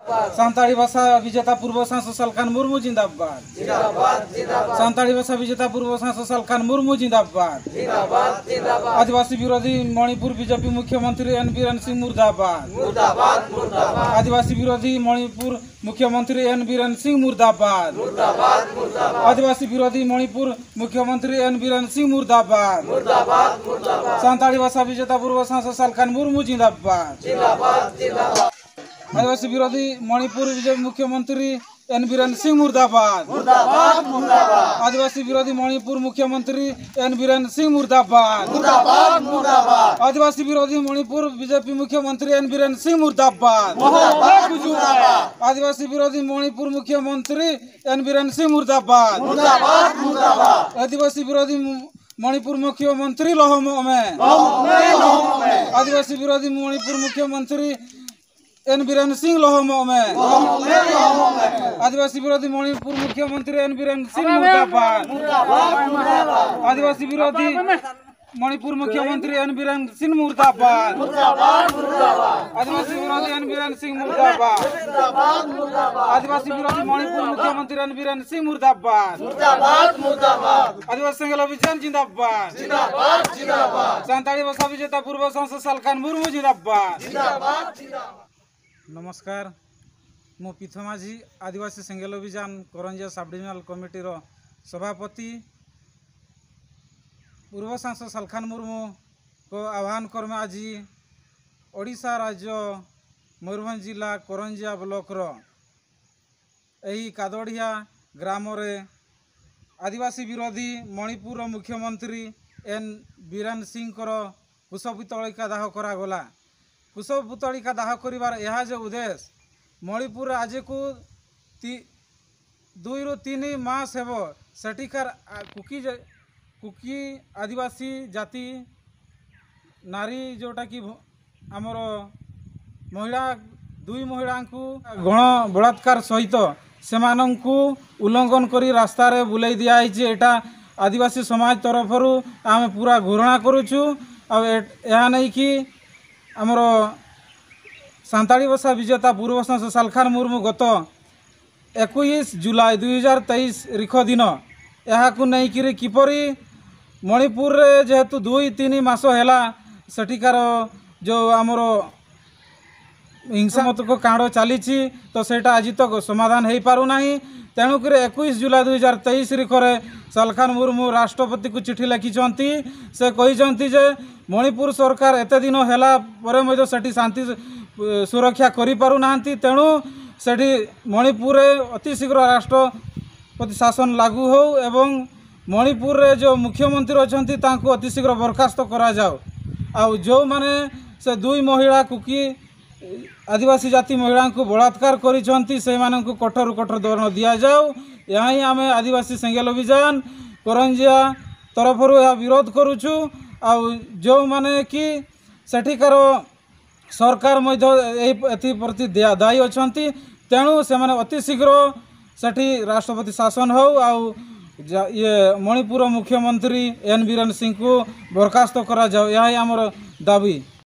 सान्ताड़ी भाषा विजेता पूर्व सांसद सलखान मुर्मू जिंदाबाद। सान्ताड़ी भाषा विजेता पूर्व सांसद सलखान मुर्मू जिंदाबाद। आदिवासी विरोधी मणिपुर बीजेपी मुख्यमंत्री एन बीरेन सिंह मुर्दाबाद। आदिवासी विरोधी मणिपुर मुख्यमंत्री एन बीरेन सिंह मुर्दाबाद। आदिवासी विरोधी मणिपुर मुख्यमंत्री एन बीरेन सिंह मुर्दाबाद। सान्ताड़ी भाषा विजेता पूर्व सांसद सलखान मुर्मू जिंदाबाद। आदिवासी विरोधी मणिपुर बीजेपी मुख्यमंत्री एन बीरेन सिंह मुर्दाबाद। आदिवासी विरोधी मणिपुर मुख्यमंत्री एन बीरेन सिंह मुर्दाबाद। आदिवासी विरोधी मणिपुर बीजेपी मुख्यमंत्री एन बीरेन सिंह मुर्दाबाद। आदिवासी विरोधी मणिपुर मुख्यमंत्री एन बीरेन सिंह मुर्दाबाद। आदिवासी विरोधी मणिपुर मुख्यमंत्री लहम में। आदिवासी विरोधी मणिपुर मुख्यमंत्री एन बीरेन सिंह लहम में। आदिवासी विरोधी मणिपुर मुख्यमंत्री एन बीरेन सिंह मुर्दाबाद। आदिवासी विरोधी मणिपुर मुख्यमंत्री एन बीरेन सिंह मुर्दाबाद। आदिवासी विरोधी एन बीरेन सिंह मुर्दाबाद। आदिवासी विरोधी मणिपुर मुख्यमंत्री एन बीरेन सिंह मुर्दाबाद। आदिवासी संघ अभियान जिंदाबाद। सान्ताड़ी भाषा विजेता पूर्व सांसद सलखान मुर्मू जिंदाबाद। नमस्कार, मो पीथमाझी आदिवासी सेंगेल अभियान करंजिया सब डिविजनल कमिटीर सभापति पूर्व सांसद सलखान मुर्मू को आह्वान कर्म आज ओडिशा राज्य मयूरभंज जिला करंजिया ब्लॉकर यही कादड़िया ग्राम रे आदिवासी विरोधी मणिपुर मुख्यमंत्री एन बीरेन सिंह कुशपुतलिका दाह करागला। कुशपुतलिका दाह कर यह जो उद्देश्य मणिपुर आज को 2 ରୁ 3 मास हेब सेठिकार कुकी आदिवासी जाति नारी जोटा कि आमर महिला 2 महिला को गण बलात्कार सहित से उल्लंघन करी रास्ता रे बुलाई दिखाई। एटा आदिवासी समाज तरफ आम पूरा घृणा करुचु। आ नहीं कि आमर सान्ताड़ी भाषा विजेता पूर्व सांसद सलखान मुर्मू गत 21 जुलाई 2023 रिख दिन यहाँ नहीं किपरि मणिपुर रे जेहेतु 2-3 मास है सेठिकार जो आमर हिंसा मत को कांड चली तो सेटा आज तक समाधान हो पारना। तेणुक 21 जुलाई 2023 रिखरे सलखान मुर्मू राष्ट्रपति को चिठी लिखिं। से कहते जे मणिपुर सरकार एत दिन है सेठी शांति सुरक्षा करि पारु नाहंती। तेणु सेठी मणिपुर अति शीघ्र राष्ट्रपति शासन लागू हो एवं मणिपुर रे जो मुख्यमंत्री अच्छी तांको अति शीघ्र बर्खास्त करा जाओ। आउ जो माने से 2 महिला कुकी आदिवासी जाति महिला को बलात्कार करिसेंती से माननकु कठोर दंड दिया जाओ। यहाँ ही आम आदिवासी सेंगेल अभियान करंजिया तरफ यह विरोध करुचु। आउ जो माने कि सेठिकार सरकार प्रति दायी अच्छी तेणु से माने अति शीघ्र सेठी राष्ट्रपति शासन हो आउ ये मणिपुर मुख्यमंत्री एन बीरेन सिंह को बर्खास्त करा जाओ। यह आमर दाबी।